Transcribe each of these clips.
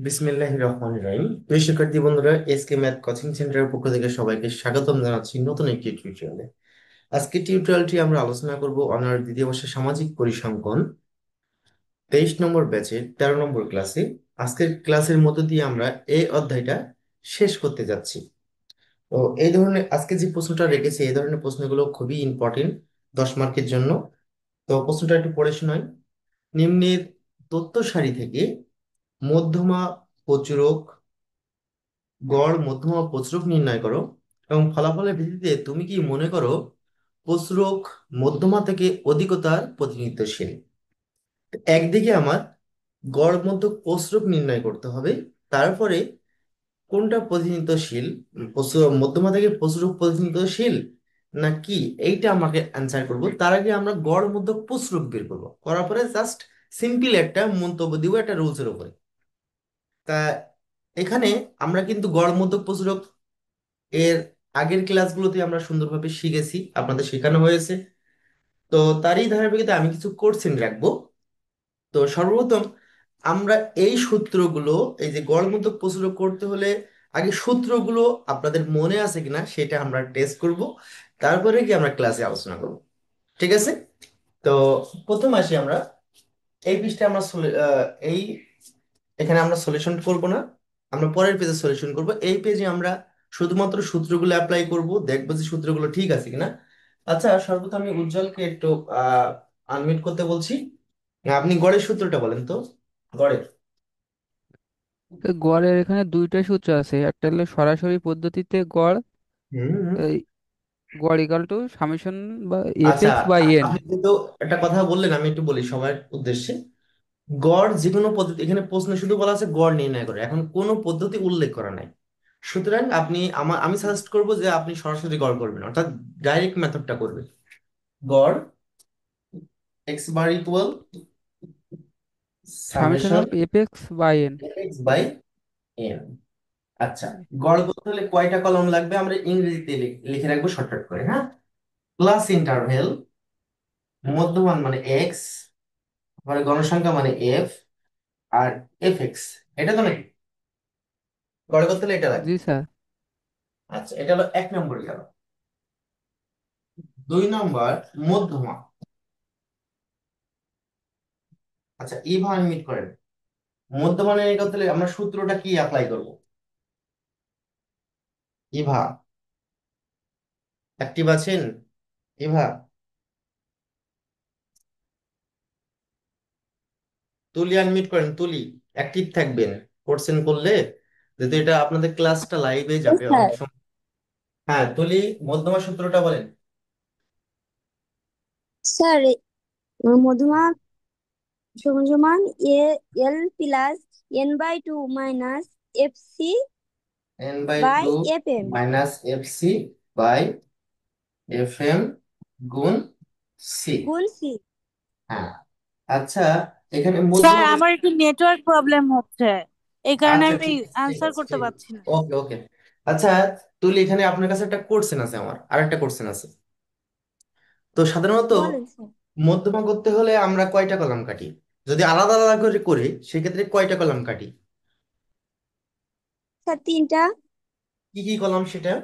বিসমিল্লাহির রহমানির রহিম। প্রিয় শিক্ষার্থী বন্ধুরা, এসকে ম্যাথ কোচিং সেন্টারের পক্ষ থেকে সবাইকে স্বাগতম জানাচ্ছি নতুন একটি টিউটোরিয়ালে। আজকে টিউটোরিয়ালটি আমরা আলোচনা করব অনার্স দ্বিতীয় বর্ষের সামাজিক পরিসংখ্যান 23 নম্বর ব্যাচের 13 নম্বর ক্লাসে। আজকের ক্লাসের মধ্য দিয়ে আমরা এই অধ্যায়টা শেষ করতে যাচ্ছি। তো এই ধরনের আজকে যে প্রশ্নটা রেখেছি, এই ধরনের প্রশ্নগুলো খুবই ইম্পর্টেন্ট 10 মার্কের জন্য। তো প্রশ্নটা একটু পড়ে শোনাই। নিম্নের তথ্য সারি থেকে মধ্যমা, প্রচুরক, গড়, মধ্যমা ও প্রচুরক নির্ণয় করো এবং ফলাফলের ভিত্তিতে তুমি কি মনে করো প্রচুরক মধ্যমা থেকে অধিকতার প্রতিনিধিত্বশীল? একদিকে আমার গড়, মধ্যক, প্রচুরক নির্ণয় করতে হবে, তারপরে কোনটা প্রতিনিধিত্বশীল, মধ্যমা থেকে প্রচুরক প্রতিনিধিত্বশীল নাকি, এইটা আমাকে অ্যান্সার করব। তার আগে আমরা গড়, মধ্যক, প্রচুরক বের করবো, করার পরে জাস্ট সিম্পল একটা মন্তব্য দিব একটা রুলসের উপরে। তা এখানে আমরা কিন্তু গড়, মধ্যক, প্রচুরক এর আগের ক্লাসগুলোতে আমরা সুন্দরভাবে শিখেছি, আপনাদের শেখানো হয়েছে। তো তারই ধারাবাহিকতায় আমি কিছু কোশ্চেন রাখবো। তো সর্বপ্রথম আমরা এই সূত্রগুলো, এই যে গড়মূলক প্রচুর করতে হলে আগে সূত্রগুলো আপনাদের মনে আছে কিনা সেটা আমরা টেস্ট করব, তারপরে কি আমরা ক্লাসে আলোচনা করব। ঠিক আছে? তো প্রথম আসি আমরা এই পৃষ্ঠে আমরা এই এখানে আমরা সলিউশন করব না, আমরা পরের পেজে সলিউশন করব। এই পেজে আমরা শুধুমাত্র সূত্রগুলো অ্যাপ্লাই করব, দেখবো যে সূত্রগুলো ঠিক আছে কিনা। আচ্ছা, সর্বপ্রথম আমি উজ্জ্বলকে একটু আনমিউট করতে বলছি। আপনি গড়ের সূত্রটা বলেন তো, গড়ের। তো গড়ের এখানে দুইটা সূত্র আছে, একটা হলো সরাসরি পদ্ধতিতে গড়, হুম হুম। এই গড় ইকাল টু সামেশন বা এফ আচ্ছা, এক্স বাই এন। আপনি কিন্তু একটা কথা বললেন, আমি একটু বলি সবার উদ্দেশ্যে। গড় যে কোনো পদ্ধতি, এখানে প্রশ্ন শুধু বলা আছে গড় নির্ণয় করে, এখন কোনো পদ্ধতি উল্লেখ করা নাই। সুতরাং আমি সাজেস্ট করব যে আপনি সরাসরি গড় করবেন, অর্থাৎ ডাইরেক্ট মেথডটা করবেন। গড় x bar equal summation summation of f x by n. X by n. আচ্ছা, গড় করতে হলে কয়টা কলম লাগবে আমরা ইংরেজিতে লিখে রাখবো শর্টকাট করে, হ্যাঁ। ক্লাস ইন্টারভেল, মধ্যমান মানে এক্স, মানে গণসংখ্যা মানে এফ, আর এফ এক্স, এটা তো নাকি গড় করতে হলে এটা লাগবে। জি স্যার। আচ্ছা, এটা হলো 1 নম্বর গেল। 2 নম্বর মধ্যমা। আচ্ছা, এইভাবে মিট করেন। মধ্যমা নির্ণয় করতে হলে আমরা সূত্রটা কি অ্যাপ্লাই করব? ইভা, অ্যাক্টিভ আছেন? ইভা, তুলি আনমিট করেন, তুলি অ্যাক্টিভ থাকবেন, করছেন করলে, যেহেতু এটা আপনাদের ক্লাসটা লাইভে Yes, যাবে অনেক sir. সময়। হ্যাঁ, তুলি মধ্যমা সূত্রটা বলেন। স্যার মধ্যমা সমান সমান এ l plus n/2 minus f c n by by two f m minus f c by f m গুণ সি। গুণ সি। হ্যাঁ। আচ্ছা, এখানে স্যার মধ্যমা আমার একটু নেটওয়ার্ক প্রবলেম হচ্ছে, এই কারণে আচ্ছা, আমি ঠিক আছে ঠিক আনসার আছে করতে ঠিক আছে। পারছি না। ওকে ওকে। আচ্ছা, তুলি এখানে আপনার কাছে একটা কোশ্চেন আছে, আমার আরেকটা কোশ্চেন আছে। তো সাধারণত বলেন স্যার। মধ্যমা করতে হলে আমরা কয়টা কলাম কাটি? যদি আলাদা আলাদা করে করে সেক্ষেত্রে কয়টা কলাম কাটি? স্যার তিনটা। কি কি কলাম সেটা?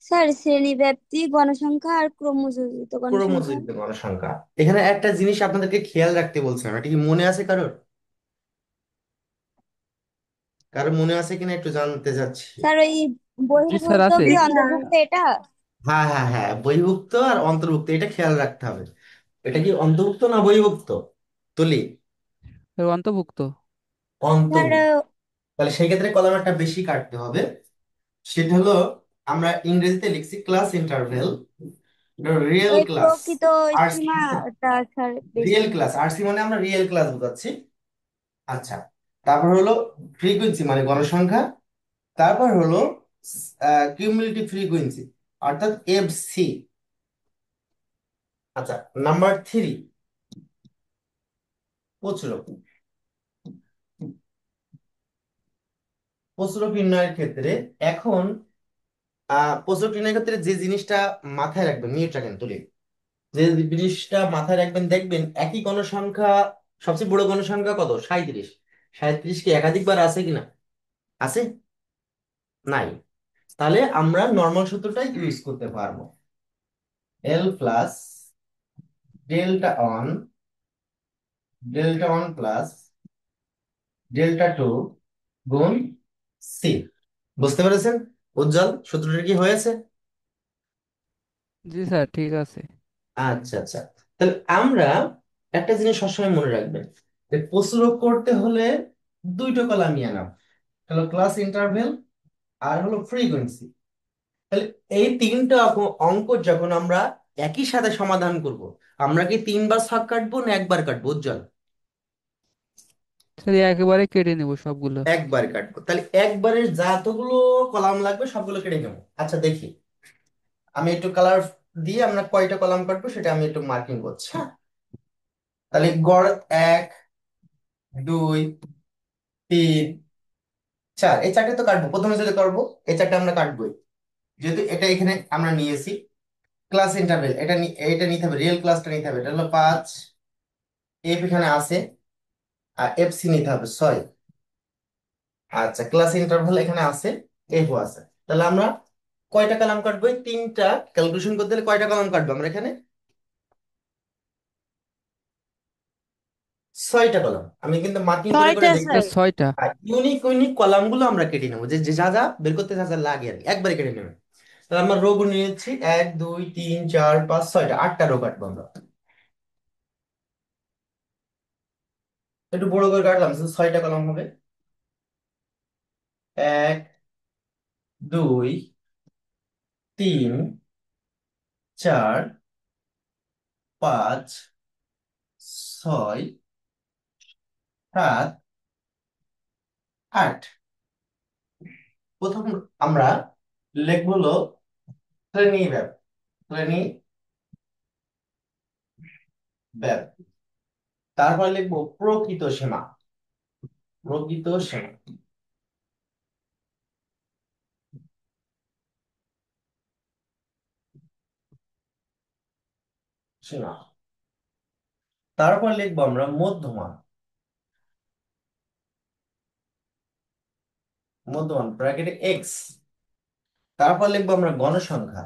স্যার শ্রেণী ব্যাপ্তি, গণসংখ্যা আর ক্রমযোজিত গণসংখ্যা। ক্রমযুক্ত গণসংখ্যা। এখানে একটা জিনিস আপনাদেরকে খেয়াল রাখতে বলছিলাম, এটা কি মনে আছে কারোর? কারো মনে আছে কিনা একটু জানতে চাচ্ছি। স্যার ওই জি স্যার বহির্ভূত আছে। কি অন্তর্ভুক্ত এটা? হ্যাঁ হ্যাঁ হ্যাঁ, বহির্ভুক্ত আর অন্তর্ভুক্ত, এটা খেয়াল রাখতে হবে। এটা কি অন্তর্ভুক্ত না বহির্ভুক্ত? তুলি এর অন্তর্ভুক্ত। স্যার অন্তর্ভুক্ত। তাহলে সেই ক্ষেত্রে কলাম একটা বেশি কাটতে হবে। সেটা হলো, আমরা ইংরেজিতে লিখছি ক্লাস ইন্টারভেল, রিয়েল ওই ক্লাস। প্রকৃত আর সীমাটা স্যার বেশি। রিয়েল ক্লাস, আরসি মানে আমরা রিয়েল ক্লাস বোঝাচ্ছি। আচ্ছা, তারপর হলো ফ্রিকুয়েন্সি মানে গণসংখ্যা, তারপর হলো কিউমুলেটিভ ফ্রিকুয়েন্সি অর্থাৎ এফ সি। আচ্ছা, নাম্বার 3 প্রচুরক। প্রচুরক নির্ণয়ের ক্ষেত্রে এখন প্রচুরক নির্ণয়ের ক্ষেত্রে যে জিনিসটা মাথায় রাখবেন, মিউট রাখেন তুলি, যে জিনিসটা মাথায় রাখবেন, দেখবেন একই গণসংখ্যা, সবচেয়ে বড় গণসংখ্যা কত? 37। 37 কি একাধিকবার আছে কিনা? আছে? নাই। তাহলে আমরা নর্মাল সূত্রটাই ইউজ করতে পারবো। L plus delta one plus delta two গুণ সি। বুঝতে পেরেছেন উজ্জ্বল সূত্রটা কি হয়েছে? জি স্যার, ঠিক আছে। আচ্ছা আচ্ছা। তাহলে আমরা একটা জিনিস সবসময় মনে রাখবেন, যে প্রশ্ন করতে হলে দুইটা কলাম নিয়ে নাও, হলো ক্লাস ইন্টারভেল আর হলো ফ্রিকোয়েন্সি। তাহলে এই তিনটা অঙ্ক যখন আমরা একই সাথে সমাধান করব, আমরা কি তিনবার ছক কাটবো না একবার কাটবো উজ্জ্বল? স্যার একেবারে কেটে নেবো সবগুলো। একবার কাটবো। তাহলে একবারের যতগুলো কলাম লাগবে সবগুলো কেটে নেবো। আচ্ছা দেখি, আমি একটু কালার দিয়ে আমরা কয়টা কলাম কাটবো সেটা আমি একটু মার্কিং করছি, হ্যাঁ। তাহলে গড় 1 2 3 4, এই চারটে তো কাটবো, প্রথমে যেটা করবো এই চারটে আমরা কাটবোই, যেহেতু এটা এখানে আমরা নিয়েছি। ক্লাস ইন্টারভেল এটা নিতে হবে, রিয়েল ক্লাসটা নিতে হবে, এটা হলো 5, এফ এখানে আছে, আর এফ সি নিতে হবে 6। আচ্ছা, ক্লাস ইন্টারভেল এখানে আছে, এফও আছে। তাহলে আমরা কয়টা কলাম কাটবো? এই তিনটা ক্যালকুলেশন করতে হলে কয়টা কলাম কাটবো আমরা এখানে? 6টা কলাম। আমি কিন্তু মার্কিং করে করে ছয়টা দেখি। স্যার। স্যার 6টা। আর ইউনিক ইউনিক কলাম গুলো আমরা কেটে নেবো, যে যে যা যা বের করতে যা যা লাগে আর কি, একবারে কেটে নেবে। তাহলে আমরা রো গুলো নিচ্ছি, 1 2 3 4 5 6টা, 8টা রো কাটবো আমরা। একটু বড় করে কাটলাম, 6টা কলাম হবে। 1 2 3 4 5 6 7 8। প্রথম আমরা লিখবো হলো শ্রেণী ব্যাপ, শ্রেণী ব্যাপ। তারপর লিখবো প্রকৃত সীমা, প্রকৃত সীমা, সীমা। তারপর লিখবো আমরা মধ্যমান, মধ্যমান ব্র্যাকেটে এক্স। তারপর লিখবো আমরা গণসংখ্যা,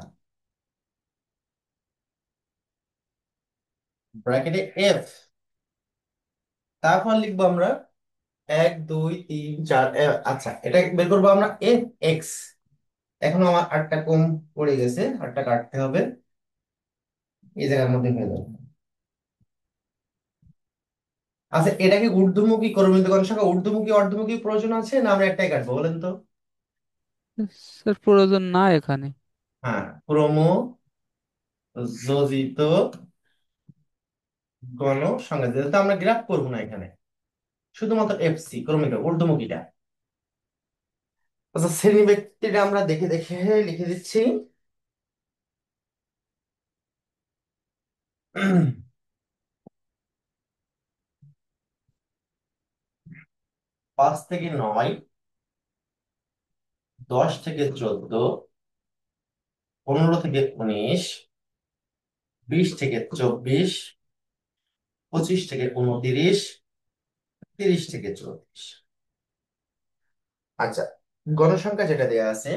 ব্র্যাকেটে এফ। তারপর লিখবো আমরা 1 2 3 4। আচ্ছা, এটা বের করবো আমরা এফ এক্স। এখন আমার 8টা কম পড়ে গেছে, 8টা কাটতে হবে, এই জায়গার মধ্যে হয়ে যাবে। আচ্ছা, এটা কি ঊর্ধ্বমুখী করমিত গণসংখ্যা ঊর্ধ্বমুখী অর্ধমুখী প্রয়োজন আছে, না আমরা একটাই কাটবো বলেন তো? স্যার প্রয়োজন না এখানে। হ্যাঁ, যোজিত গণসংখ্যা, যেহেতু আমরা গ্রাফ করবো না এখানে, শুধুমাত্র এফসি ক্রমিক ঊর্ধ্বমুখীটা। আচ্ছা, শ্রেণী ব্যক্তিটা আমরা দেখে দেখে লিখে দিচ্ছি। 5 থেকে 9, 10 থেকে 14, 15 থেকে 19, 20 থেকে 24, 25 থেকে 29, 30 থেকে 34। আচ্ছা, গণসংখ্যা যেটা দেয়া আছে,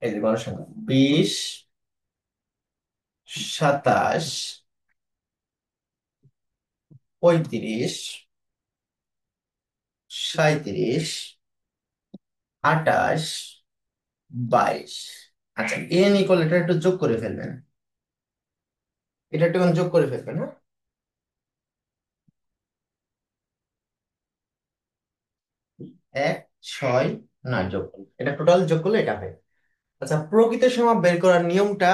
এই যে গণসংখ্যা 20, 27, 35, 37, 28, 22। আচ্ছা, এন ইকুয়াল, এটা একটু যোগ করে ফেলবেন, এটা একটু যোগ করে ফেলবেন, হ্যাঁ। 1 6 9 যোগ করুন। এটা টোটাল যোগ করলে এটা হয়। আচ্ছা, প্রকৃত সীমা বের করার নিয়মটা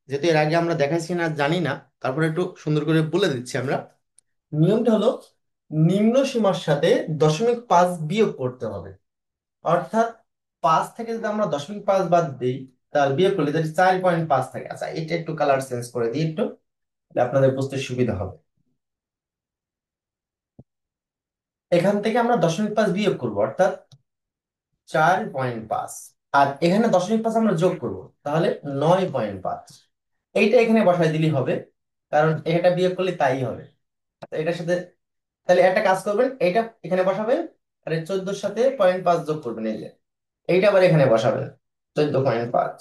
যেহেতু এর আগে আমরা দেখাইছি না জানি না, তারপরে একটু সুন্দর করে বলে দিচ্ছি আমরা। নিয়মটা হলো নিম্ন সীমার সাথে 0.5 বিয়োগ করতে হবে। অর্থাৎ 5 থেকে যদি আমরা 0.5 বাদ দিই, তাহলে বিয়োগ করলে যদি 4.5 থাকে। আচ্ছা, এটা একটু কালার চেঞ্জ করে দিই একটু, তাহলে আপনাদের বুঝতে সুবিধা হবে। এখান থেকে আমরা 0.5 বিয়োগ করবো, অর্থাৎ 4.5। আর এখানে 0.5 আমরা যোগ করব, তাহলে 9.5। এইটা এখানে বসাই দিলেই হবে, কারণ এটা বিয়োগ করলে তাই হবে। এটার সাথে তাহলে একটা কাজ করবেন, এইটা এখানে বসাবেন, আর এই 14 সাথে 0.5 যোগ করবেন, এই যে এইটা আবার এখানে বসাবেন, 14.5।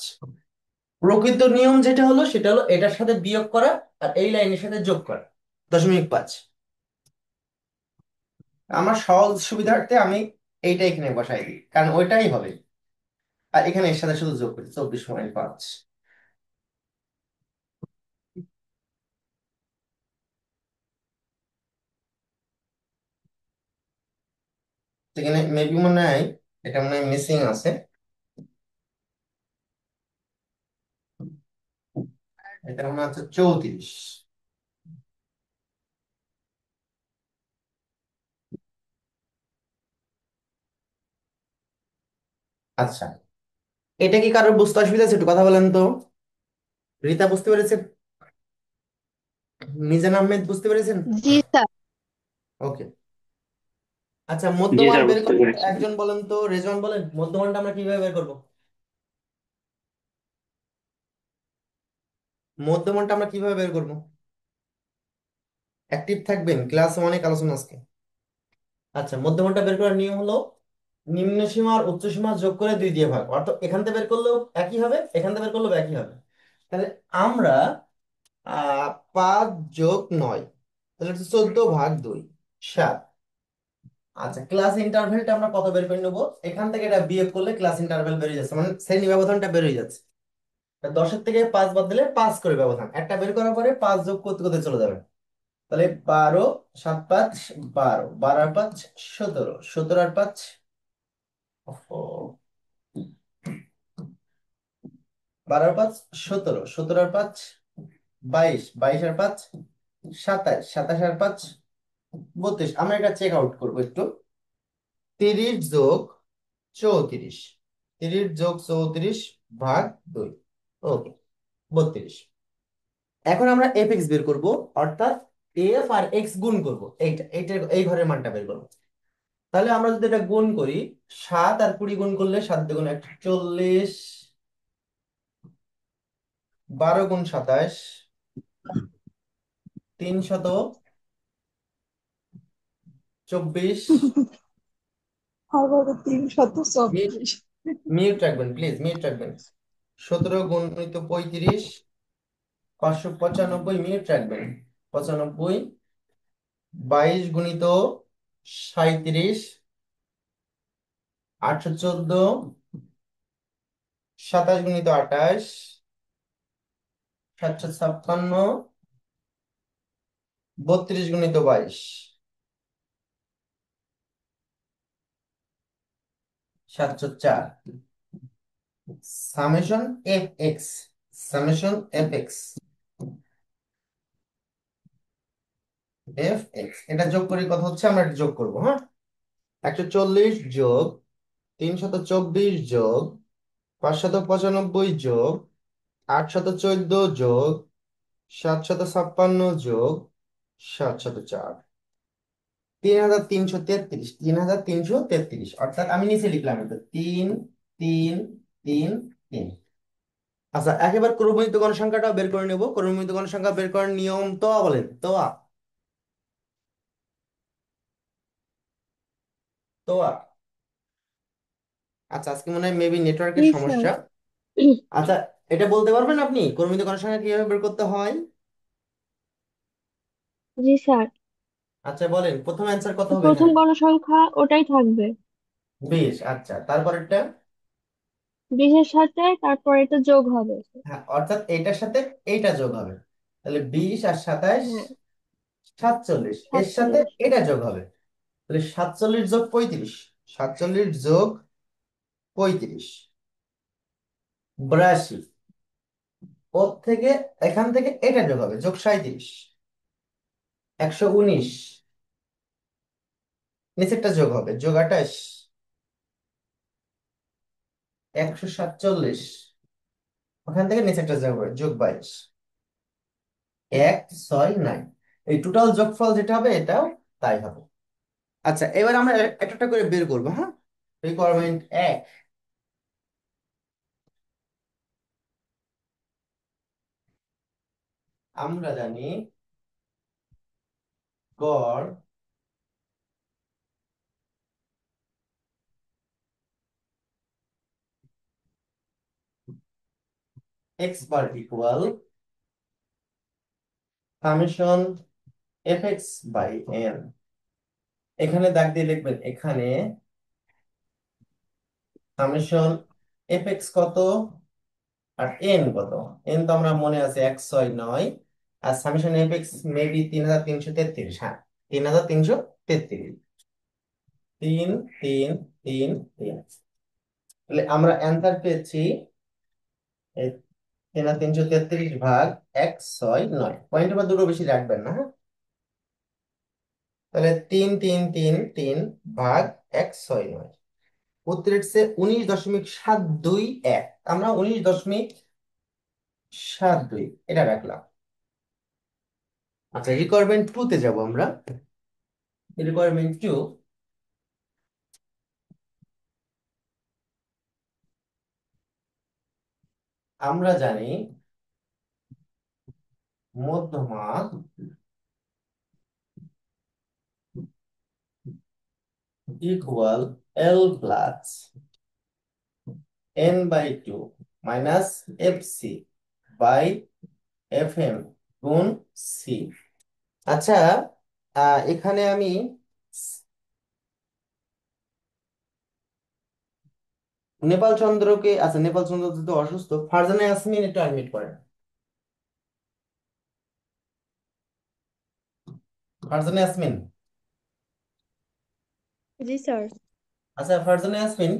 প্রকৃত নিয়ম যেটা হলো সেটা হলো এটার সাথে বিয়োগ করা আর এই লাইনের সাথে যোগ করা, 0.5। আমার সহজ সুবিধার্থে আমি এইটা এখানে বসাই দিই, কারণ ওইটাই হবে, আর এখানে এর সাথে শুধু যোগ করি 24.5। এখানে মেবি মনে হয় এটা মনে হয় মিসিং আছে, এটা মনে হচ্ছে 34। আচ্ছা, এটা কি কারোর বুঝতে অসুবিধা আছে? একটু কথা বলেন তো। রীতা বুঝতে পেরেছেন? মিজান আহমেদ বুঝতে পেরেছেন? জি স্যার। ওকে। আচ্ছা, জি মধ্যমান স্যার, বের বুঝতে করবো পেরেছি। একজন বলেন তো, রেজওয়ান বলেন মধ্যমানটা আমরা কিভাবে বের করবো? মধ্যমানটা আমরা কিভাবে বের করবো? অ্যাক্টিভ থাকবেন, ক্লাস অনেক আলোচনা আজকে। আচ্ছা, মধ্যমানটা বের করার নিয়ম হলো নিম্ন সীমা আর উচ্চ সীমা যোগ করে 2 দিয়ে ভাগ, অর্থাৎ এখান থেকে বের করলেও একই হবে, এখান থেকে বের করলেও একই হবে। তাহলে আমরা 5 যোগ 9, তাহলে হচ্ছে 14/2, 7। আচ্ছা, ক্লাস ইন্টারভ্যালটা আমরা কত বের করে নেবো? এখান থেকে এটা বিয়োগ করলে ক্লাস ইন্টারভ্যাল বেরিয়ে যাচ্ছে, মানে শ্রেণী ব্যবধানটা বেরিয়ে যাচ্ছে। তা 10-এর থেকে 5 বাদ দিলে 5 করে ব্যবধান, একটা বের করার পরে 5 যোগ করতে করতে চলে যাবে। তাহলে 12, 7 5 12, 12 আর 5 17, 17 আর 5 12 আর 5 17, 17 আর 5 22, 22 আর 5 27, 27 আর 5 32। আমরা এটা চেক আউট করবো একটু। 30 যোগ 34, 30 যোগ 34 ভাগ 2, ওকে, 32। এখন আমরা এফ এক্স বের করবো, অর্থাৎ এফ আর এক্স গুণ করবো, এইটা এই ঘরের মানটা বের করবো। তাহলে আমরা যদি এটা গুণ করি, 7 আর 20 গুণ করলে 7 × 2 = 40, 12 × 27 324। আবার 324। মিউট রাখবেন প্লিজ, মিউট রাখবেন। 17 × 35 595, মিউট রাখবেন। 95, 22 × 37 814, 27 × 28 756, 32 × 22 704। Summation f x, summation f x, F x এটা যোগ করে কত হচ্ছে আমরা এটা যোগ করবো, হ্যাঁ। 140 যোগ 324 যোগ 595 যোগ 814 যোগ 756 যোগ 704, 3333, 3333, অর্থাৎ আমি নিচে লিখলাম এটা 3 3 3 3। আচ্ছা, একেবারে ক্রমনিত গণসংখ্যাটা বের করে নেব। ক্রমনিত গণসংখ্যা বের করার নিয়ম তোয়া বলেন, তোয়া, তোয়া। আচ্ছা, আজকে মনে হয় মেবি নেটওয়ার্কের জি স্যার। সমস্যা। আচ্ছা, এটা বলতে পারবেন আপনি ক্রমিত গণসংখ্যা কিভাবে বের করতে হয়? জি স্যার। আচ্ছা বলেন, প্রথম অ্যান্সার কত হবে প্রথম এখানে? গণসংখ্যা ওটাই থাকবে, 20। আচ্ছা, তারপরেরটা? 20-এর সাথে তারপর এটা যোগ হবে। হ্যাঁ, অর্থাৎ এইটার সাথে এইটা যোগ হবে, তাহলে 20 আর 27 হ্যাঁ, 47, এর সাথে 47। এটা যোগ হবে, তাহলে 47 যোগ 35, 47 যোগ 35 82। ওর থেকে এখান থেকে এটা যোগ হবে, যোগ 37 119, নিচেরটা যোগ হবে, যোগ 28 147, ওখান থেকে নিচেরটা যোগ হবে, যোগ 22 169। এই টোটাল যোগফল যেটা হবে এটাও তাই হবে। আচ্ছা, এবার আমরা একটা একটা করে বের করবো, হ্যাঁ। রিকোয়ারমেন্ট 1, আমরা জানি গড় x bar equal summation f x by n. এখানে দাগ দিয়ে লিখবেন, এখানে সামেশন এফ এক্স কত আর এন কত। এন তো আমরা মনে আছে 169, আর সামেশন এফ এক্স মেবি 3333। হ্যাঁ, 3333। 3 3 3 3। তাহলে আমরা অ্যান্সার পেয়েছি 3333 ভাগ 169। পয়েন্ট আবার দুটো বেশি রাখবেন না, হ্যাঁ? তাহলে 3333 ভাগ 169। উত্তরের চেয়ে 19.721। আমরা 19.72 এটা রাখলাম। আচ্ছা, রিকোয়ারমেন্ট 2 তে যাব আমরা। রিকোয়ারমেন্ট 2, আমরা জানি মধ্যমা equal l plus n by 2 minus f c by f m গুণ সি। আচ্ছা, এখানে আমি নেপাল চন্দ্রকে, আচ্ছা নেপাল চন্দ্র তো অসুস্থ, ফারজানা ইয়াসমিন একটু অ্যাডমিট করেন। ফারজানা ইয়াসমিন। জি স্যার। আচ্ছা ফারজানা ইয়াসমিন,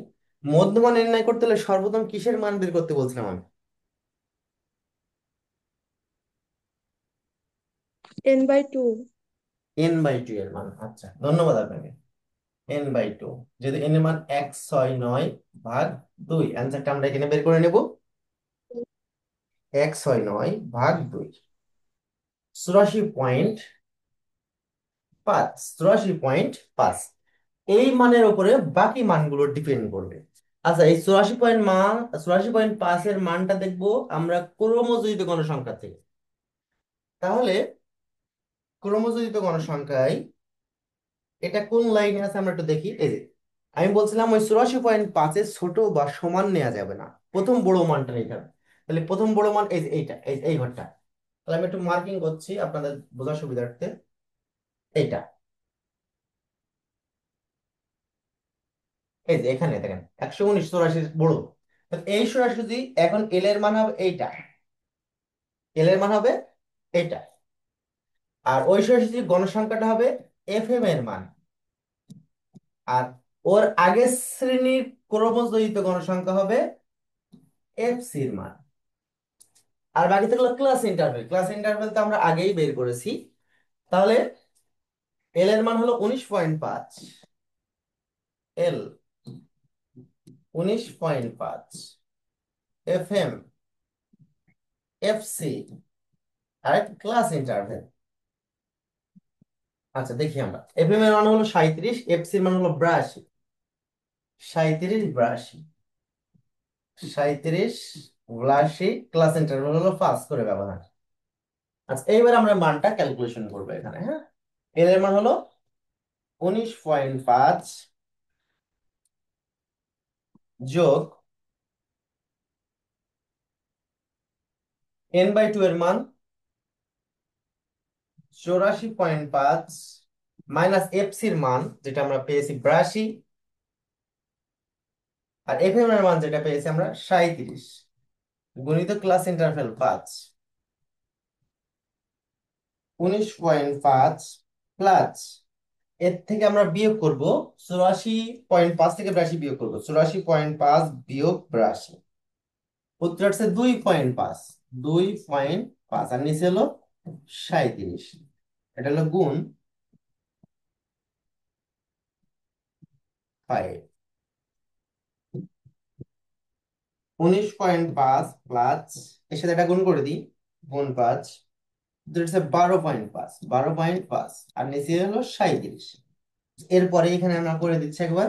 মধ্যমান নির্ণয় করতে হলে সর্বপ্রথম কিসের মান বের করতে বলছিলাম আমি? n/2। এন বাই টু এর মান। আচ্ছা, ধন্যবাদ আপনাকে। এন বাই টু, যদি এন এর মান 169 ভাগ 2, অ্যান্সারটা আমরা এখানে বের করে নেব। 169 ভাগ 2, 84.5। 84.5 এই মানের উপরে বাকি মানগুলো ডিপেন্ড করবে। আচ্ছা, এই 84.5 এর মানটা দেখবো আমরা ক্রমযোজিত গণসংখ্যা থেকে। তাহলে ক্রমযোজিত গণসংখ্যায় এটা কোন লাইনে আছে আমরা একটু দেখি। এই যে আমি বলছিলাম ওই 84.5 ছোট বা সমান নেওয়া যাবে না, প্রথম বড় মানটা নিতে হবে। তাহলে প্রথম বড় মান এই যে এইটা, এই ঘরটা। তাহলে আমি একটু মার্কিং করছি আপনাদের বোঝার সুবিধার্থে। এইটা, এই যে এখানে দেখেন 119, 84 বড়। তাহলে এই সোজাসুজি এখন এল এর মান হবে এইটা, এল এর মান হবে এইটা। আর ওই সোজাসুজি গণসংখ্যাটা হবে এফ এম এর মান। আর ওর আগের শ্রেণীর ক্রমযোজিত গণসংখ্যা হবে এফ সি এর মান। আর বাকি থাকলো ক্লাস ইন্টারভেল। ক্লাস ইন্টারভেল তো আমরা আগেই বের করেছি। তাহলে এল এর মান হলো 19.5। এল 19.5, এফ এম এফ সি আর ক্লাস ইন্টারভেল। আচ্ছা দেখি আমরা, এফ এম এর মান হলো 37, এফ সি এর মান হলো 82। 37 82, 37 82, ক্লাস ইন্টারভেল হলো 5 করে ব্যবহার। আচ্ছা, এইবার আমরা মানটা ক্যালকুলেশন করবো এখানে, হ্যাঁ। এল এর মান হলো 19.5 যোগ এন বাই টু এর মান 84.5 মাইনাস এফ সির মান যেটা আমরা পেয়েছি 82, আর এফ এম এর মান যেটা পেয়েছি আমরা 37, গুণিত ক্লাস ইন্টারভেল 5। 19.5 প্লাস এর থেকে আমরা বিয়োগ করব 84.5 থেকে 82 বিয়োগ করবো। 84.5 বিয়োগ 82, উত্তর আসছে 2.5। 2.5 আর নিচে হলো 37। এটা হলো গুণ 5। 19.5 প্লাস এর সাথে এটা গুণ করে দিই, গুণ 5, উত্তর হচ্ছে 12.5। 12.5 আর নিচে হলো 37। এরপরে এখানে আমরা করে দিচ্ছি একবার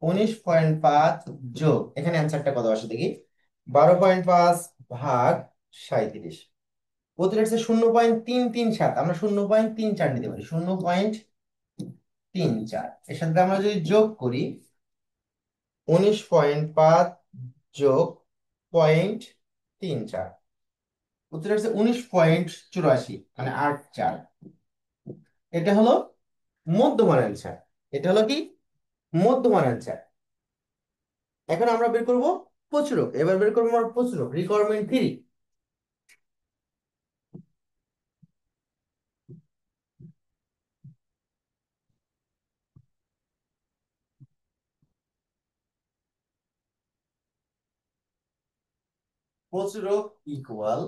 19.5 যোগ, এখানে অ্যান্সারটা কত আসে দেখি, 12.5 ভাগ 37। উত্তর হচ্ছে 0.337। আমরা 0.34 নিতে পারি, 0.34। এর সাথে আমরা যদি যোগ করি 19.5 যোগ 19.34। উত্তর হচ্ছে 19.84, মানে 8.4। এটা হলো মধ্যমান অ্যান্সার। এটা হলো কি মধ্যমান অ্যান্সার। এখন আমরা বের করব প্রচুরক। এবার বের করবো আমরা প্রচুরক, রিকোয়ারমেন্ট 3। প্রচুরক equal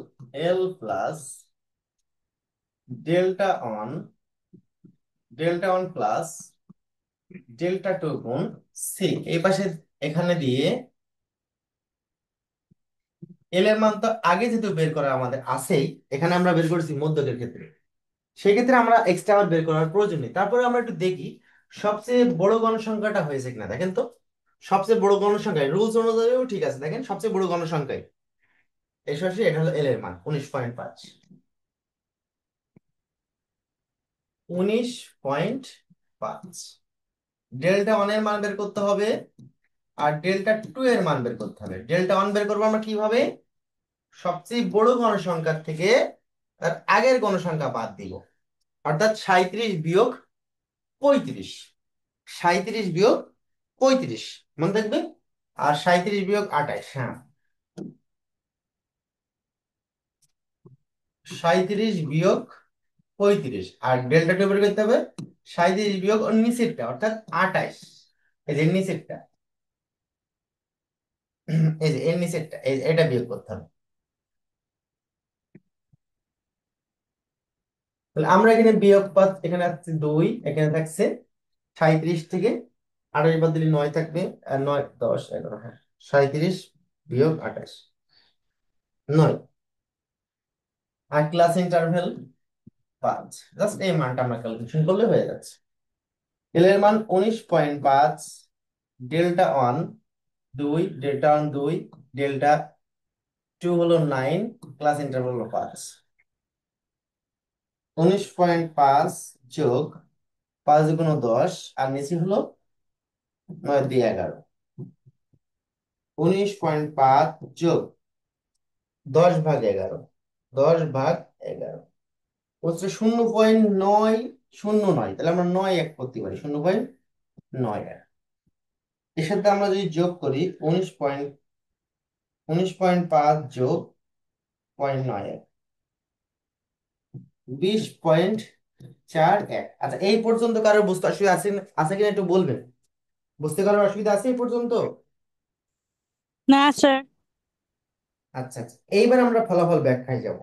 l plus delta one plus delta two গুণ সি। এই পাশে এখানে দিয়ে এল এর মান তো আগে যেহেতু বের করা আমাদের আছেই, এখানে আমরা বের করেছি মধ্যকের ক্ষেত্রে, সেক্ষেত্রে আমরা এক্সট্রা আবার বের করার প্রয়োজন নেই। তারপরে আমরা একটু দেখি সবচেয়ে বড় গণসংখ্যাটা হয়েছে কিনা। দেখেন তো, সবচেয়ে বড় গণসংখ্যায় রুলস অনুযায়ীও ঠিক আছে। দেখেন সবচেয়ে বড় গণসংখ্যায় এসে আসে, এটা হলো এল এর মান 19.5। 19.5 ডেল্টা ওয়ান এর মান বের করতে হবে, আর ডেল্টা টু এর মান বের করতে হবে। ডেল্টা ওয়ান বের করবো আমরা কিভাবে, সবচেয়ে বড় গণসংখ্যার থেকে তার আগের গণসংখ্যা বাদ দিব, অর্থাৎ 37 বিয়োগ 35। 37 বিয়োগ 35 মনে থাকবে। আর 37 বিয়োগ 28, হ্যাঁ 37 বিয়োগ 35। আর ডেল্টা টু বের করতে হবে 37 বিয়োগ ওর নিচেরটা, অর্থাৎ 28। এই যে নিচেরটা, এই যে এর নিচেরটা, এটা বিয়োগ করতে হবে। তাহলে আমরা এখানে বিয়োগ পাঁচ, এখানে আসছে 2, এখানে থাকছে 37 থেকে 28 বাদ দিলে 9 থাকবে, আর 9 10 11, হ্যাঁ 37 বিয়োগ 28, 9। আর ক্লাস ইন্টারভ্যাল 5। জাস্ট এই মানটা আমরা ক্যালকুলেশন করলে হয়ে যাচ্ছে। এল এর মান 19.5, delta one 2, delta one 2, delta two হলো 9, ক্লাস ইন্টারভ্যাল হলো 5। 19.5 যোগ 5 গুণ 10, আর নিচে হলো 9 দিয়ে 11। 19.5 যোগ 10/11, 10/11 হচ্ছে 0.909। তাহলে আমরা 9 এক করতে পারি, 0.9। এর সাথে আমরা যদি যোগ করি 19.5 যোগ 0.91, 20.41। আচ্ছা, এই পর্যন্ত কারোর বুঝতে অসুবিধা আছে আছে কিনা একটু বলবেন? বুঝতে কারোর অসুবিধা আছে এই পর্যন্ত? না স্যার। আচ্ছা আচ্ছা, এইবার আমরা ফলাফল ব্যাখ্যায় যাব।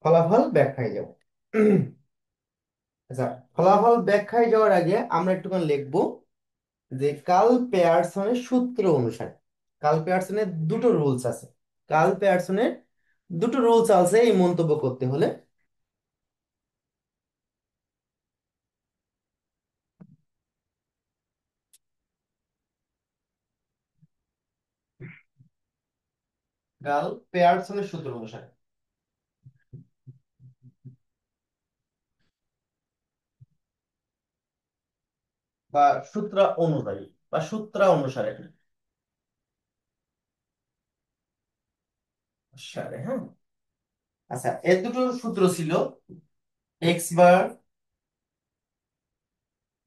ফলাফল ব্যাখ্যায় যাব। আচ্ছা, ফলাফল ব্যাখ্যায় যাওয়ার আগে আমরা একটুখানি লিখবো যে কার্ল পেয়ারসনের সূত্র অনুসারে, কার্ল পেয়ারসনের দুটো রুলস আছে। কার্ল পেয়ারসনের দুটো রুলস আছে এই মন্তব্য করতে হলে। কার্ল পেয়ারসনের সূত্র অনুসারে বা সূত্র অনুযায়ী বা সূত্র অনুসারে, হ্যাঁ। আচ্ছা, এর দুটো সূত্র ছিল, x bar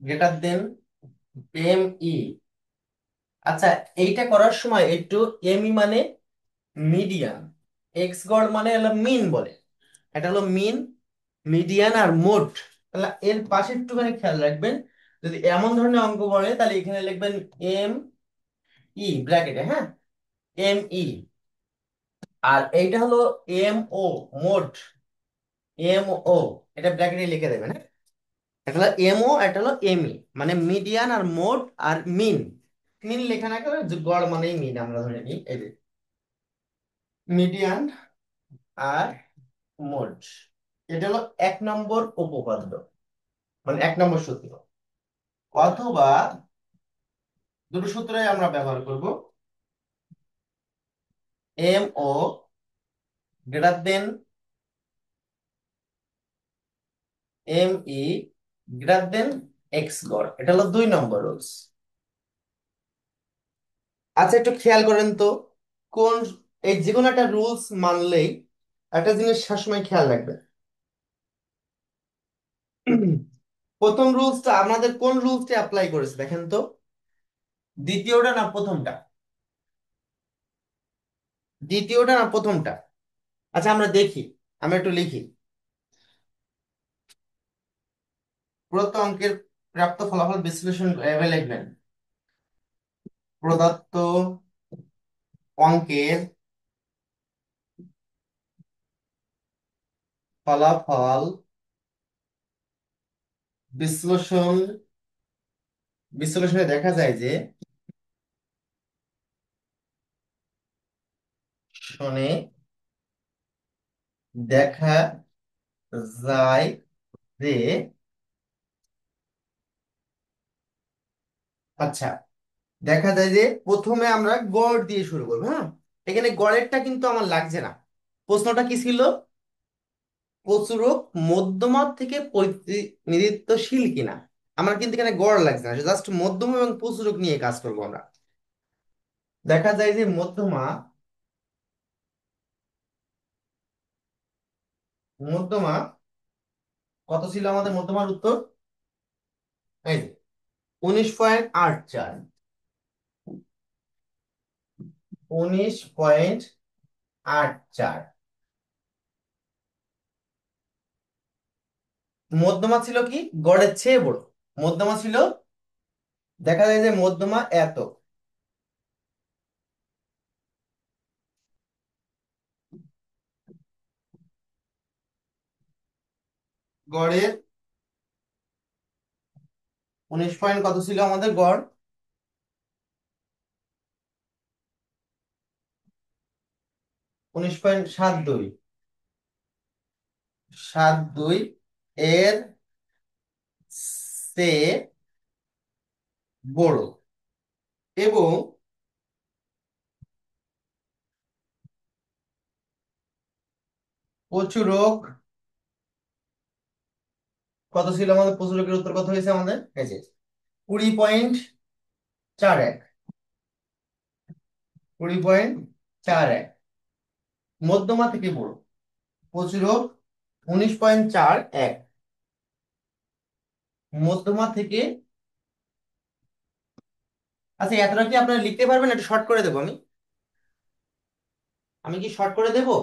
greater than m ই। আচ্ছা, এইটা করার সময় একটু এম ই মানে মিডিয়ান, এক্স গড় মানে হলো মিন বলে, এটা হলো মিন, মিডিয়ান আর মোড। তাহলে এর পাশে একটুখানি খেয়াল রাখবেন, যদি এমন ধরনের অঙ্ক বলে তাহলে এখানে লিখবেন এম ই ব্র্যাকেটে, হ্যাঁ এম ই। আর এইটা হলো m o mode, m o, এটা ব্র্যাকেটে লিখে দেবেন, হ্যাঁ। এটা হলো এম ও, এটা হলো এম ই, মানে মিডিয়ান আর মোড আর মিন। মিন লেখা না করে গড় মানেই মিন আমরা ধরে নিই, এই যে মিডিয়ান আর মোড। এটা হলো 1 নম্বর উপপাদ্য, মানে 1 নম্বর সূত্র। অথবা দুটো সূত্রই আমরা ব্যবহার করব, m o greater than m e greater than x গড়, এটা হলো 2 নম্বর রুলস। আচ্ছা, একটু খেয়াল করেন তো কোন এই যে কোনো একটা রুলস মানলেই একটা জিনিস সবসময় খেয়াল রাখবে। প্রথম রুলসটা আমাদের কোন রুলসটা অ্যাপ্লাই করেছে দেখেন তো, দ্বিতীয়টা না প্রথমটা? দ্বিতীয়টা না প্রথমটা? আচ্ছা আমরা দেখি, আমরা একটু লিখি। প্রদত্ত অঙ্কের প্রাপ্ত ফলাফল বিশ্লেষণ এভাবে লিখবেন। প্রদত্ত অঙ্কের ফলাফল বিশ্লেষণ বিশ্লেষণে দেখা যায় যে শোনে দেখা যায় যে, আচ্ছা দেখা যায় যে প্রথমে আমরা গড় দিয়ে শুরু করবো। হ্যাঁ, এখানে গড়েরটা কিন্তু আমার লাগছে না। প্রশ্নটা কি ছিল? প্রচুরক মধ্যমা থেকে প্রতিনিধিত্বশীল কিনা। আমার কিন্তু এখানে গড় লাগছে না, জাস্ট মধ্যমা এবং প্রচুরক নিয়ে কাজ করবো আমরা। দেখা যায় যে মধ্যমা মধ্যমা কত ছিল আমাদের মধ্যমার উত্তর? এই যে 19.84। 19.84 মধ্যমা ছিল কি গড়ের চেয়ে বড়। মধ্যমা ছিল, দেখা যায় যে মধ্যমা এত, গড়ের 19 পয়েন্ট কত ছিল আমাদের গড়? 19.72। 72 এর চেয়ে বড়। এবং প্রচুরক কত ছিল আমাদের? প্রচুরকের উত্তর কত হয়েছে আমাদের? এই যে 20.41। 20.41 মধ্যমা থেকে বড়। প্রচুরক 19.41 মধ্যমা থেকে। আচ্ছা এতটা কি আপনারা লিখতে পারবেন? একটু শর্ট করে দেবো আমি। আমি কি শর্ট করে দেবো?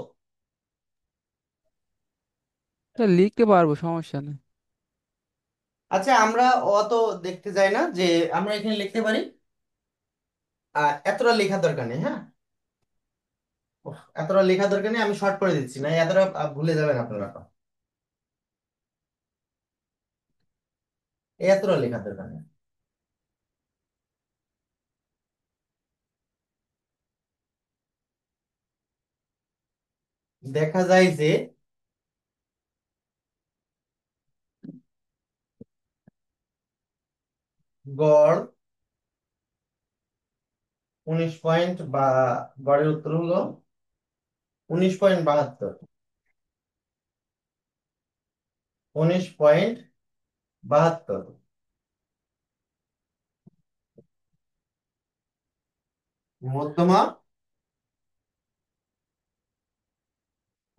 তা লিখতে পারবো, সমস্যা নেই। আচ্ছা আমরা অত দেখতে যাই না যে, আমরা এখানে লিখতে পারি। এতটা লেখার দরকার নেই। হ্যাঁ, এতটা লেখার দরকার নেই, আমি শর্ট করে দিচ্ছি না, এতটা ভুলে যাবেন আপনারা। এতটা লেখার দরকার নেই। দেখা যায় যে গড় 19 পয়েন্ট, বা গড়ের উত্তর হলো 19.72। 19.72 মধ্যমা।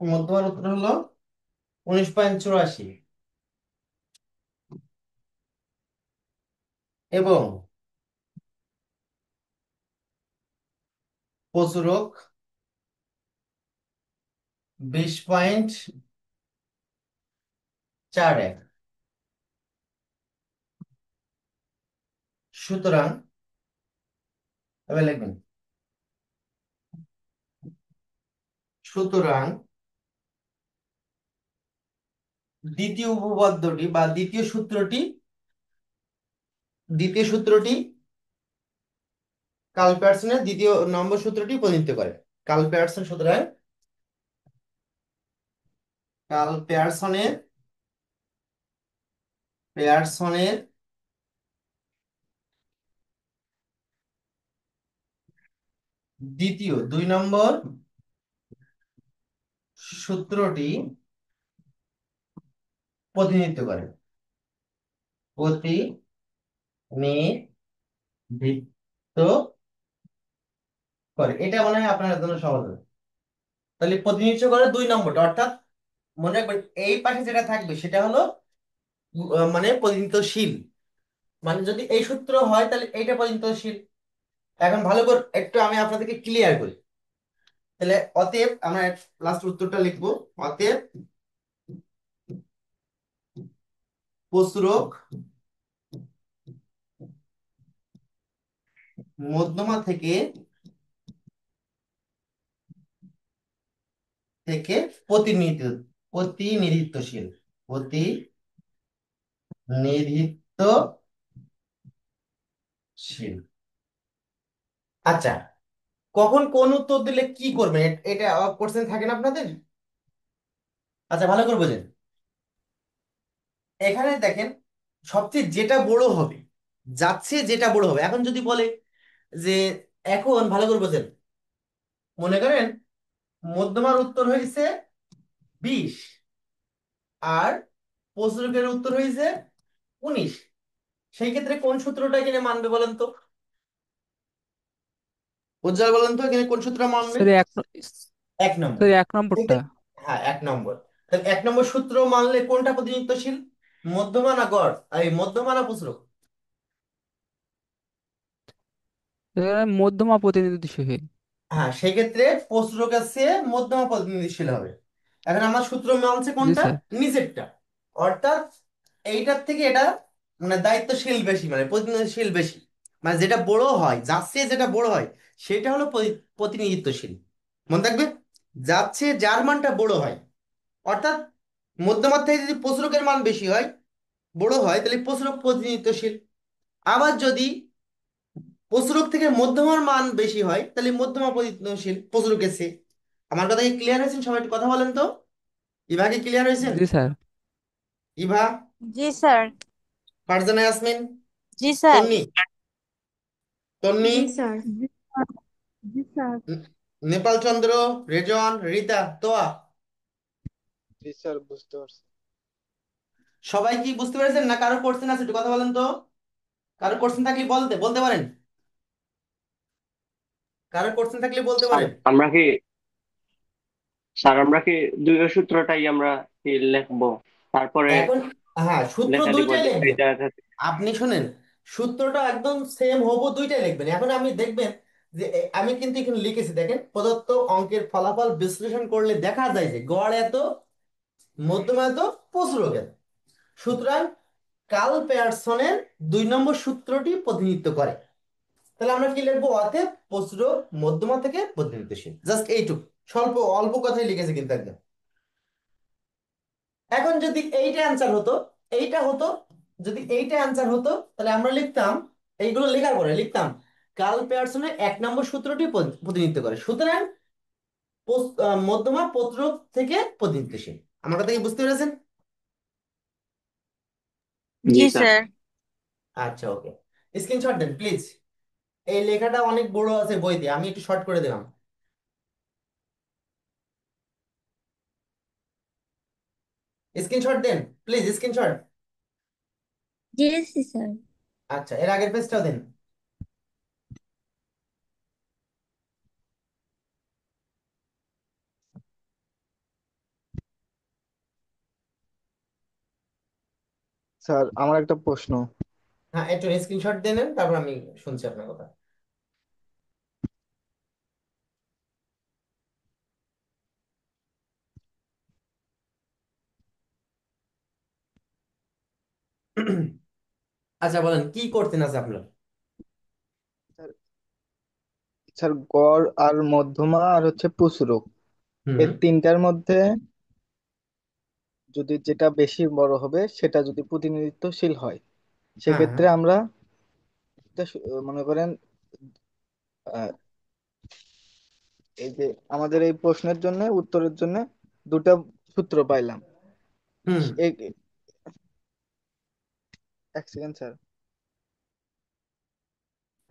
মধ্যমার উত্তর হলো 19.84। এবং প্রচুরক 20.41। সুতরাং এবার লিখবেন, সুতরাং দ্বিতীয় উপপাদ্যটি বা দ্বিতীয় সূত্রটি কার্ল পিয়ারসনের দ্বিতীয় নম্বর সূত্রটি প্রতিনিধিত্ব করে। কার্ল পিয়ারসন সুতরাং কার্ল পিয়ারসনের দ্বিতীয় 2 নম্বর সূত্রটি প্রতিনিধিত্ব করে। প্রতিনিধিত্ব করে, এটা মনে হয় আপনার জন্য সহজ হবে। তাহলে প্রতিনিধিত্ব করে 2 নম্বরটা, অর্থাৎ মনে রাখবেন এই পাশে যেটা থাকবে সেটা হলো মানে প্রতিনিধিত্বশীল। মানে যদি এই সূত্র হয় তাহলে এইটা প্রতিনিধিত্বশীল। এখন ভালো করে একটু আমি আপনাদেরকে ক্লিয়ার করি। তাহলে অতএব আমরা লাস্ট উত্তরটা লিখবো। অতএব প্রসূরক মধ্যমা থেকে থেকে প্রতিনিধিত্ব প্রতিনিধিত্বশীল প্রতিনিধিত্বশীল। আচ্ছা, কখন কোন উত্তর দিলে কি করবেন এটা কোশ্চেন থাকে না আপনাদের? আচ্ছা ভালো করে বোঝেন। এখানে দেখেন সবচেয়ে যেটা বড় হবে, যাচ্ছে যেটা বড় হবে। এখন যদি বলে যে, এখন ভালো করে বোঝেন, মনে করেন মধ্যমার উত্তর হয়েছে 20 আর প্রশ্নকের উত্তর হয়েছে 19, সেই ক্ষেত্রে কোন সূত্রটা এখানে মানবে বলেন তো? উজ্জ্বল বলেন তো এখানে কোন সূত্র মানবে? স্যার 1 নম্বর। স্যার 1 নম্বরটা। হ্যাঁ 1 নম্বর। তাহলে 1 নম্বর সূত্র মানলে কোনটা প্রতিনিধিত্বশীল, মধ্যমা না গড়, এই মধ্যমা না প্রসরক? মধ্যমা প্রতিনিধিত্বশীল। হ্যাঁ সেই ক্ষেত্রে প্রসরক আছে মধ্যমা প্রতিনিধিশীল হবে। এখন আমার সূত্র মানছে জি কোনটা, স্যার। নিচেরটা। অর্থাৎ এইটার থেকে এটা মানে দায়িত্বশীল বেশি, মানে প্রতিনিধিশীল বেশি। মানে যেটা বড় হয়, যাচ্ছে যেটা বড় হয় সেটা হলো প্রতিনিধিত্বশীল। মনে থাকবে, যাচ্ছে যার মানটা বড় হয়, অর্থাৎ মধ্যমার থেকে যদি প্রসরকের মান বেশি হয়, বড় হয়, তাহলে প্রসরক প্রতিনিধিত্বশীল। আবার যদি প্রসরক থেকে মধ্যমার মান বেশি হয় তাহলে মধ্যমা প্রতিনিধিত্বশীল প্রসরকের চেয়ে। আমার কথা কি ক্লিয়ার হয়েছেন? সবাই একটু কথা বলেন তো। ইভা কি ক্লিয়ার হয়েছেন? জি স্যার। ইভা, জি স্যার। ফারজানা ইয়াসমিন, জি স্যার। তন্নি, তন্নি, জি স্যার। জি স্যার। জি স্যার। ন- নেপাল চন্দ্র, রেজন, রিতা, তোয়া, জি স্যার, বুঝতে পারছি। সবাই কি বুঝতে পেরেছেন না কারো কোশ্চেন আছে? একটু কথা বলেন তো। কারো কোশ্চেন থাকলে বলতে বলতে পারেন। কারো কোশ্চেন থাকলে বলতে স্যার পারেন। আমরা কি আমরা কি দুই সূত্রটাই আমরা কি লিখবো, তারপরে এখন হ্যাঁ সূত্র লেখা দিব দুইটাই যে লিখবেন। এটা? আপনি শুনেন, সূত্রটা একদম সেম হবো দুইটাই লিখবেন। এখন আমি দেখবেন যে আমি কিন্তু এখানে লিখেছি, দেখেন প্রদত্ত অঙ্কের ফলাফল বিশ্লেষণ করলে দেখা যায় যে গড় এত, মধ্যমা এত, প্রচুরক এত। সুতরাং কার্ল পেয়ারসনের 2 নম্বর সূত্রটি প্রতিনিধিত্ব করে। তাহলে আমরা কি লিখবো? অতএব প্রচুরক মধ্যমা থেকে প্রতিনিধিত্বশীল। জাস্ট এইটুকু, স্বল্প অল্প কথাই লিখেছে কিন্তু একদম। এখন যদি এইটা অ্যান্সার হতো, এইটা হতো, যদি এইটা অ্যান্সার হতো তাহলে আমরা লিখতাম, এইগুলো লেখার পরে লিখতাম কার্ল পেয়ারসনের 1 নম্বর সূত্রটি প্রতিনিধিত্ব করে। সুতরাং মধ্যমা প্রচুরক থেকে প্রতিনিধিত্বশীল। আমার কথা কি বুঝতে পেরেছেন? জি জি স্যার। স্যার। আচ্ছা ওকে, স্ক্রিনশট দেন প্লিজ। এই লেখাটা অনেক বড় আছে বইতে, আমি একটু শর্ট করে দিলাম। স্ক্রিনশট দেন প্লিজ, স্ক্রিনশট। জি স্যার। আচ্ছা এর আগের পেজটাও দেন। স্যার আমার একটা প্রশ্ন। হ্যাঁ একটু স্ক্রিনশট দিয়ে নেন, তারপর আমি শুনছি আপনার কথা। আচ্ছা বলেন কি করতেন আছে আপনার? স্যার, স্যার গড় আর মধ্যমা আর হচ্ছে প্রচুরক, হুম। এই তিনটার মধ্যে যদি যেটা বেশি বড় হবে সেটা যদি প্রতিনিধিত্বশীল হয়, হ্যাঁ হ্যাঁ। সেক্ষেত্রে আমরা মনে করেন আহ, এই যে আমাদের এই প্রশ্নের জন্য উত্তরের জন্য দুটা সূত্র পাইলাম। হুম। এই- এক সেকেন্ড স্যার।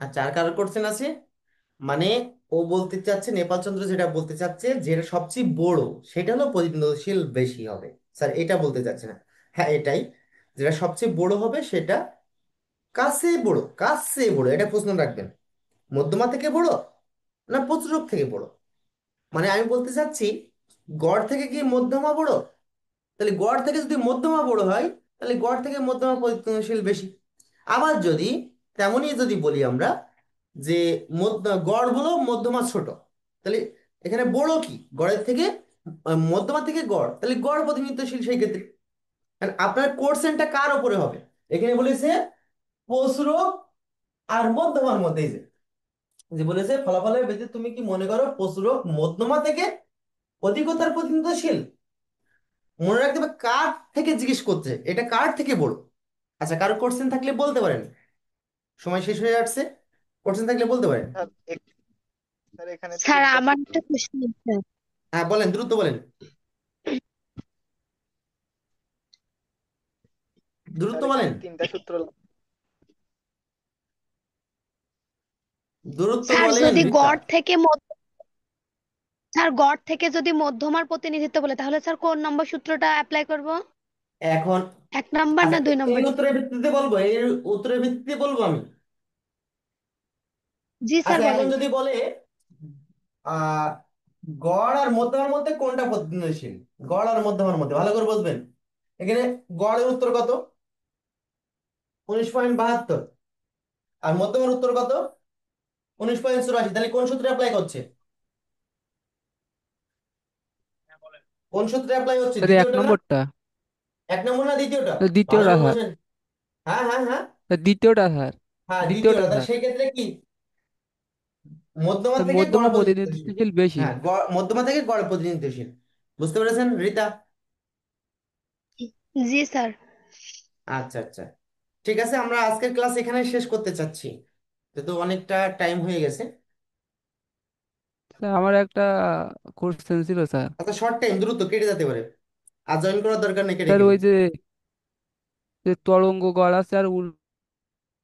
আচ্ছা আর কারো কোশ্চেন আছে? মানে ও বলতে চাচ্ছে, নেপাল চন্দ্র যেটা বলতে চাচ্ছে, যেটা সবচেয়ে বড় সেটা হলো প্রতিনিধিত্বশীল বেশি হবে। স্যার এটা বলতে চাচ্ছে না। হ্যাঁ এটাই, যেটা সবচেয়ে বড় হবে সেটা কাছে বড়, কাছে বড়, এটা প্রশ্ন রাখবেন। মধ্যমা থেকে বড় না প্রচুরক থেকে বড়? মানে আমি বলতে চাচ্ছি গড় থেকে কি মধ্যমা বড়? তাহলে গড় থেকে যদি মধ্যমা বড় হয় তাহলে গড় থেকে মধ্যমা পরিবর্তনশীল বেশি। আবার যদি তেমনই যদি বলি আমরা যে গড় হলো মধ্যমা ছোট, তাহলে এখানে বড় কি গড়ের থেকে? মধ্যমা থেকে গড়, তাহলে গড় প্রতিনিধিত্বশীল সেই ক্ষেত্রে। কারণ আপনার কোশ্চেনটা কার উপরে হবে? এখানে বলেছে প্রসূরক আর মধ্যমার মধ্যে। এই যে যে বলেছে ফলাফলের ভিত্তিতে তুমি কি মনে করো প্রসূরক মধ্যমা থেকে অধিকতর প্রতিনিধিত্বশীল? মনে রাখতে হবে কার থেকে জিজ্ঞেস করছে, এটা কার থেকে বড়। আচ্ছা, কারো কোশ্চেন থাকলে বলতে পারেন, সময় শেষ হয়ে যাচ্ছে। কোশ্চেন থাকলে বলতে পারেন। স্যার স্যার এখানে স্যার তিনটা আমার সূত্র। একটা কোশ্চেন আছে। হ্যাঁ বলেন, দ্রুত বলেন, দ্রুত স্যার এখানে বলেন, তিনটা সূত্র দ্রুত স্যার বলেন যদি রিতা। গড় থেকে স্যার গড় থেকে যদি মধ্যমার প্রতিনিধিত্ব বলে তাহলে স্যার কোন নম্বর সূত্রটা অ্যাপ্লাই করব? এখন 1 নম্বর আচ্ছা, না 2 নম্বর? এই উত্তরের ভিত্তিতে বলবো, এই উত্তরের ভিত্তিতে বলবো আমি। জি স্যার আচ্ছা, এখন বলেন। যদি বলে আহ গড় আর মধ্যমার মধ্যে কোনটা পরিবর্তনশীল, গড় আর মধ্যমার মধ্যে ভালো করে বুঝবেন। এখানে গড়ের উত্তর কত? 19.72। আর মধ্যমার উত্তর কত? 19.84। তাহলে কোন সূত্রে অ্যাপ্লাই করছে? কোন সূত্রে অ্যাপ্লাই হচ্ছে, স্যার এক দ্বিতীয়টা না? নম্বরটা। এক নম্বর না দ্বিতীয়টা? ভালো দ্বিতীয়টা করে স্যার। বোঝেন। হ্যাঁ হ্যাঁ হ্যাঁ। দ্বিতীয়টা স্যার। হ্যাঁ দ্বিতীয়টা দ্বিতীয়টা, তাহলে স্যার। সেই ক্ষেত্রে কি মধ্যমা থেকে মধ্যমা গড় প্রতিনিধিত্বশীল। প্রতিনিধিত্বশীল বেশি। হ্যাঁ, মধ্যমা থেকে গড় প্রতিনিধিত্বশীল। বুঝতে পেরেছেন রিতা? জি স্যার। আচ্ছা আচ্ছা, ঠিক আছে, আমরা আজকের ক্লাস এখানে শেষ করতে চাচ্ছি, যেহেতু অনেকটা টাইম হয়ে গেছে। স্যার আমার একটা কোশ্চেন ছিল স্যার। আচ্ছা, শর্ট টাইম, দ্রুত কেটে যেতে পারে, আর জয়েন করার দরকার নেই, কেটে স্যার গেলে। ওই যে যে তরঙ্গ গড় আছে আর